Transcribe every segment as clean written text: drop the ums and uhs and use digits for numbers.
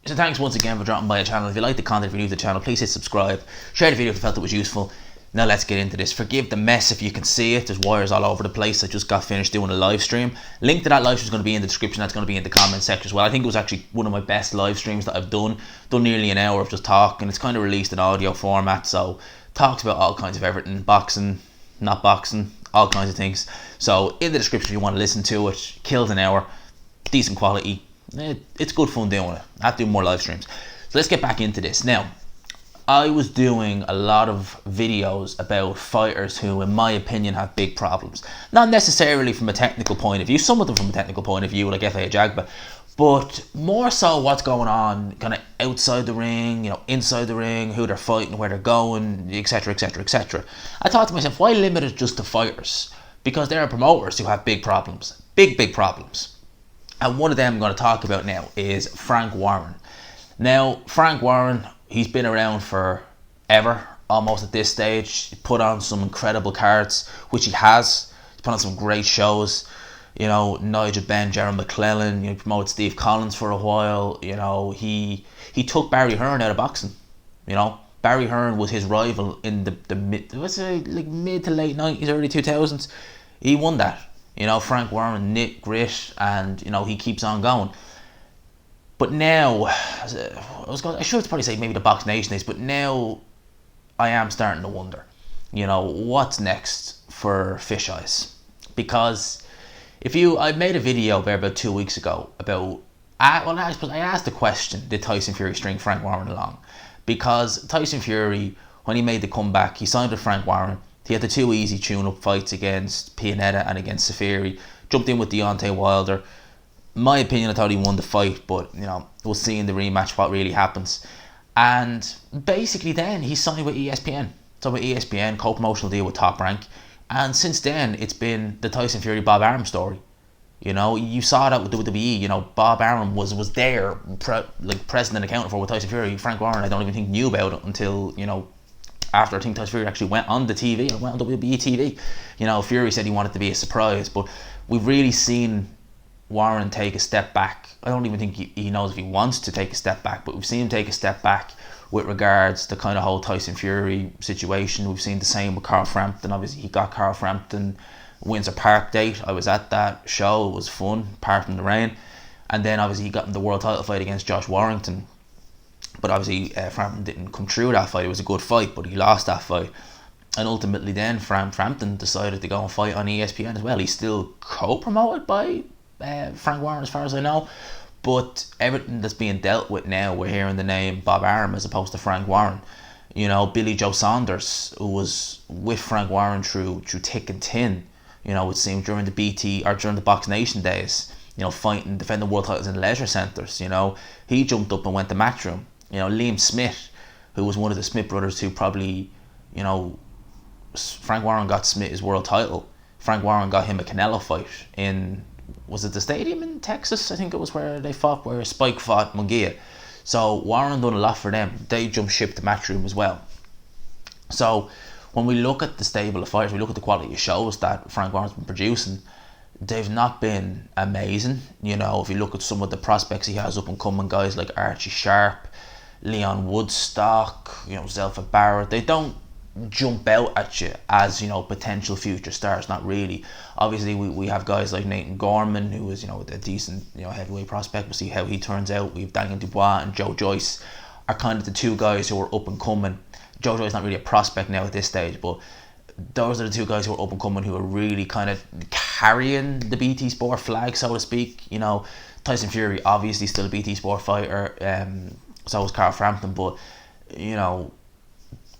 So thanks once again for dropping by the channel. If you like the content, if you're new to the channel, please hit subscribe. Share the video if you felt it was useful. Now let's get into this. Forgive the mess if you can see it. There's wires all over the place. I just got finished doing a live stream. Link to that live stream is going to be in the description. That's going to be in the comment section as well. I think it was actually one of my best live streams that I've done. Done nearly an hour of just talking. It's kind of released in audio format, so talks about all kinds of everything. Boxing, not boxing, all kinds of things. So in the description if you want to listen to it. Killed an hour. Decent quality. It's good fun doing it. I have to do more live streams. So let's get back into this. Now, I was doing a lot of videos about fighters who, in my opinion, have big problems. Not necessarily from a technical point of view, some of them from a technical point of view, like F.A. Jagba, but more so what's going on kind of outside the ring, inside the ring, who they're fighting, where they're going, etc, etc, etc. I thought to myself, why limit it just to fighters? Because there are promoters who have big problems. Big problems. And one of them I'm going to talk about now is Frank Warren. Now, Frank Warren, he's been around forever, almost at this stage. He put on some incredible cards, which he has. He's put on some great shows. Nigel Benn, Jerry McClellan. He promoted Steve Collins for a while. He took Barry Hearn out of boxing. Barry Hearn was his rival in the mid to late 90s, early 2000s. He won that. Frank Warren, Nick Grit, and he keeps on going. But now, I should probably say maybe the Box Nation is, but now I am starting to wonder, what's next for Fish Eyes? Because I made a video there about 2 weeks ago about, I asked the question, did Tyson Fury string Frank Warren along? Because Tyson Fury, when he made the comeback, he signed with Frank Warren. He had the two easy tune-up fights against Pianetta and against Safiri. Jumped in with Deontay Wilder. In my opinion, I thought he won the fight, but we'll see in the rematch what really happens. And basically then he signed with ESPN. So with ESPN, co-promotional deal with Top Rank. And since then, it's been the Tyson Fury Bob Arum story. You saw that with WWE. Bob Arum was there, president and accountant for with Tyson Fury. Frank Warren, I don't even think knew about it until after I think Tyson Fury actually went on the TV, went on WWE TV. Fury said he wanted to be a surprise, but we've really seen Warren take a step back. I don't even think he knows if he wants to take a step back, but we've seen him take a step back with regards to kind of whole Tyson Fury situation. We've seen the same with Carl Frampton. Obviously, he got Carl Frampton Windsor Park date. I was at that show. It was fun, apart from the rain. And then obviously he got in the world title fight against Josh Warrington. But obviously Frampton didn't come through that fight. It was a good fight, but he lost that fight. And ultimately then Frampton decided to go and fight on ESPN as well. He's still co-promoted by Frank Warren as far as I know. But everything that's being dealt with now, we're hearing the name Bob Arum as opposed to Frank Warren. Billy Joe Saunders, who was with Frank Warren through thick and thin, it seemed during the BT or during the Box Nation days, fighting, defending world titles in leisure centres, he jumped up and went to Matchroom. Liam Smith, who was one of the Smith brothers who probably, Frank Warren got Smith his world title. Frank Warren got him a Canelo fight in, was it the stadium in Texas? I think it was where they fought, where Spike fought Munguia. So Warren done a lot for them. They jumped ship to Matchroom as well. So when we look at the stable of fighters, we look at the quality of shows that Frank Warren's been producing, they've not been amazing. If you look at some of the prospects he has up and coming, guys like Archie Sharp, Leon Woodstock, Zelfa Barrett, they don't jump out at you as potential future stars. Not really. Obviously we have guys like Nathan Gorman, who is a decent heavyweight prospect. We'll see how he turns out. We have Daniel Dubois and Joe Joyce are kind of the two guys who are up and coming. Joe Joyce not really a prospect now at this stage, but those are the two guys who are up and coming, who are really kind of carrying the BT Sport flag, so to speak. Tyson Fury obviously still a BT Sport fighter, so is Carl Frampton, but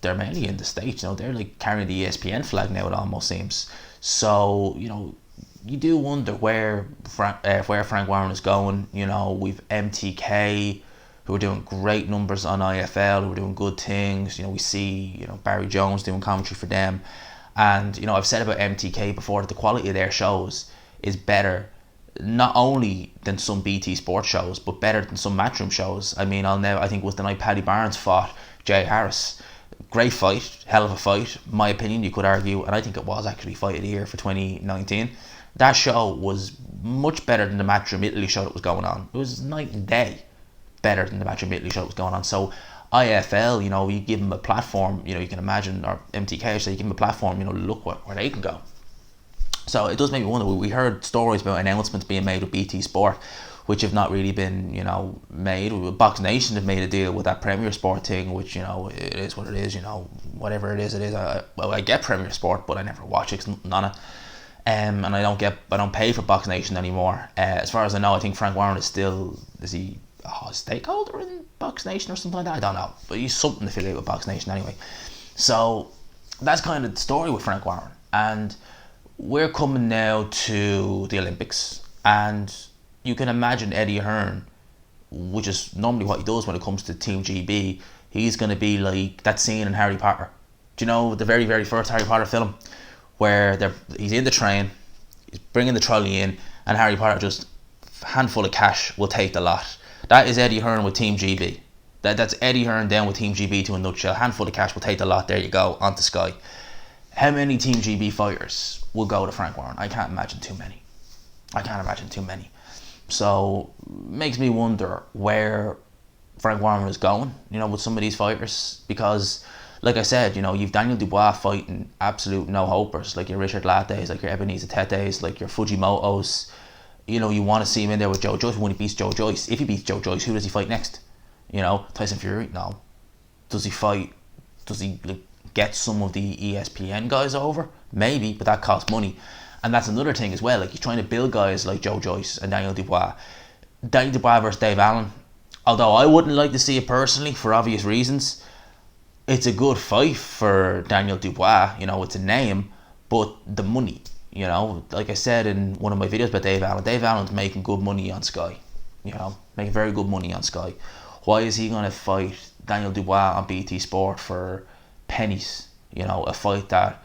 they're mainly in the States. They're like carrying the ESPN flag now, it almost seems. So you do wonder where Frank Warren is going. We've MTK, who are doing great numbers on IFL, who are doing good things. We see Barry Jones doing commentary for them, and I've said about MTK before that the quality of their shows is better, not only than some BT Sports shows, but better than some Matchroom shows. I think it was the night Paddy Barnes fought Jay Harris. Great fight, hell of a fight. My opinion, you could argue, and I think it was actually fight of the year for 2019. That show was much better than the Matchroom Italy show that was going on. It was night and day. better than the Match and Italy show that was going on. So IFL, you know, you give them a platform, you know, you can imagine, or MTK, so you give them a platform, you know, look where they can go. So it does make me wonder. We heard stories about announcements being made with BT Sport, which have not really been, you know, made. Box Nation have made a deal with that Premier Sport thing, which, you know, it is what it is, you know, whatever it is, it is. I get Premier Sport, but I never watch it, cause nothing on it. And I don't pay for Box Nation anymore. As far as I know, I think Frank Warren is he a stakeholder in Box Nation or something like that? I don't know, but he's something affiliated with Box Nation anyway. So that's kind of the story with Frank Warren, and we're coming now to the Olympics, and you can imagine Eddie Hearn, which is normally what he does when it comes to Team GB. He's going to be like that scene in Harry Potter. Do you know the very, very first Harry Potter film, where he's in the train, he's bringing the trolley in, and Harry Potter just, handful of cash will take the lot. That is Eddie Hearn with Team GB. That's Eddie Hearn down with Team GB to a nutshell. Handful of cash will take the lot. There you go, onto Sky. How many Team GB fighters will go to Frank Warren? I can't imagine too many. So makes me wonder where Frank Warren is going, you know, with some of these fighters, because like I said, you know, you've Daniel Dubois fighting absolute no-hopers, like your Richard Lattes, like your Ebenezer Tetes, like your Fujimotos. You know, you want to see him in there with Joe Joyce when he beats Joe Joyce. If he beats Joe Joyce, who does he fight next? You know, Tyson Fury? No. Does he like, get some of the ESPN guys over? Maybe, but that costs money. And that's another thing as well. Like, he's trying to build guys like Joe Joyce and Daniel Dubois. Daniel Dubois versus Dave Allen, although I wouldn't like to see it personally for obvious reasons, it's a good fight for Daniel Dubois. You know, it's a name, but the money, you know, like I said in one of my videos about Dave Allen's making good money on Sky. You know, making very good money on Sky. Why is he going to fight Daniel Dubois on BT Sport for pennies? You know, a fight that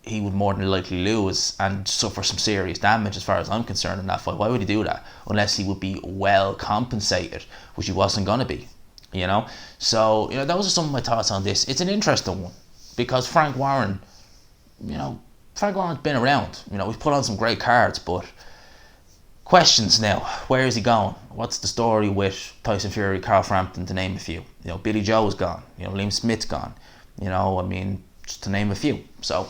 he would more than likely lose and suffer some serious damage as far as I'm concerned in that fight. Why would he do that? Unless he would be well compensated, which he wasn't going to be, you know? So, you know, those are some of my thoughts on this. It's an interesting one because Frank Warren, you know, Frank Warren's been around. You know, we've put on some great cards, but questions now. Where is he going? What's the story with Tyson Fury, Carl Frampton, to name a few? You know, Billy Joe's gone. You know, Liam Smith's gone. You know, I mean, just to name a few. So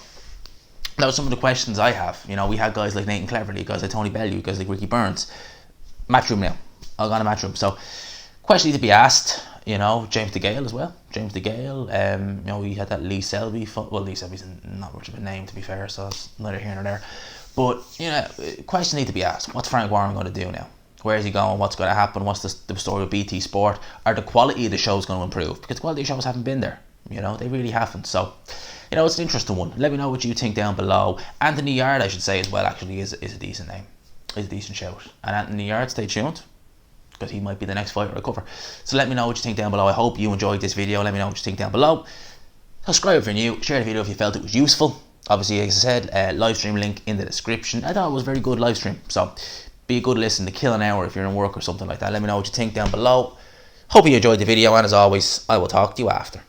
that was some of the questions I have. You know, we had guys like Nathan Cleverly, guys like Tony Bellew, guys like Ricky Burns. Matchroom now. I'll go on a matchroom. So questions to be asked. You know, James DeGale as well. James DeGale. You know, we had that Lee Selby. Well, Lee Selby's not much of a name, to be fair, so it's neither here nor there. But, you know, questions need to be asked. What's Frank Warren going to do now? Where is he going? What's going to happen? What's the story with BT Sport? Are the quality of the shows going to improve? Because the quality of shows haven't been there. You know, they really haven't. So, you know, it's an interesting one. Let me know what you think down below. Anthony Yard, I should say as well, actually is a decent name. Is a decent shout. And Anthony Yard, stay tuned, because he might be the next fighter I cover. So let me know what you think down below. I hope you enjoyed this video. Let me know what you think down below. Subscribe if you're new. Share the video if you felt it was useful. Obviously, as I said, live stream link in the description. I thought it was a very good live stream. So be a good listen to kill an hour if you're in work or something like that. Let me know what you think down below. Hope you enjoyed the video, and as always, I will talk to you after.